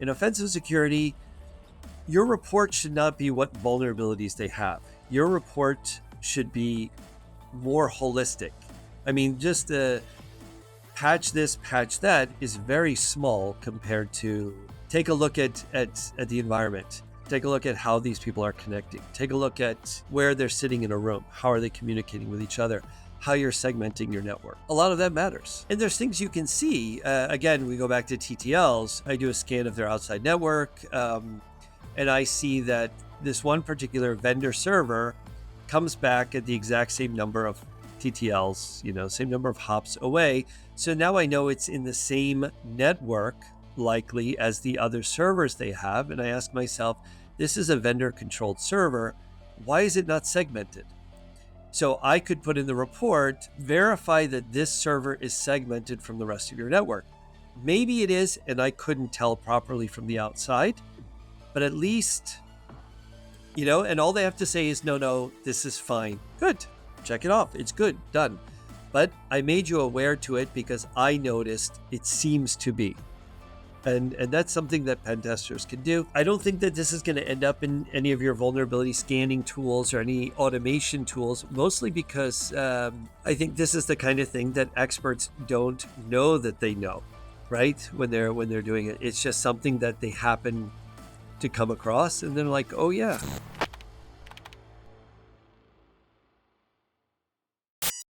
In offensive security, your report should not be what vulnerabilities they have. Your report should be more holistic. I mean, just patch this, patch that is very small compared to take a look at the environment. Take a look at how these people are connecting. Take a look at where they're sitting in a room. How are they communicating with each other? How you're segmenting your network. A lot of that matters. And there's things you can see. Again, we go back to TTLs. I do a scan of their outside network, and I see that this one particular vendor server comes back at the exact same number of TTLs, same number of hops away. So now I know it's in the same network, likely, as the other servers they have. And I ask myself, this is a vendor-controlled server. Why is it not segmented? So I could put in the report, verify that this server is segmented from the rest of your network. Maybe it is, and I couldn't tell properly from the outside, but at least, and all they have to say is, no, this is fine. Good. Check it off. It's good. Done. But I made you aware to it because I noticed it seems to be. And that's something that pen testers can do. I don't think that this is going to end up in any of your vulnerability scanning tools or any automation tools, mostly because I think this is the kind of thing that experts don't know that they know, right? When they're doing it. It's just something that they happen to come across, and they're like, oh yeah,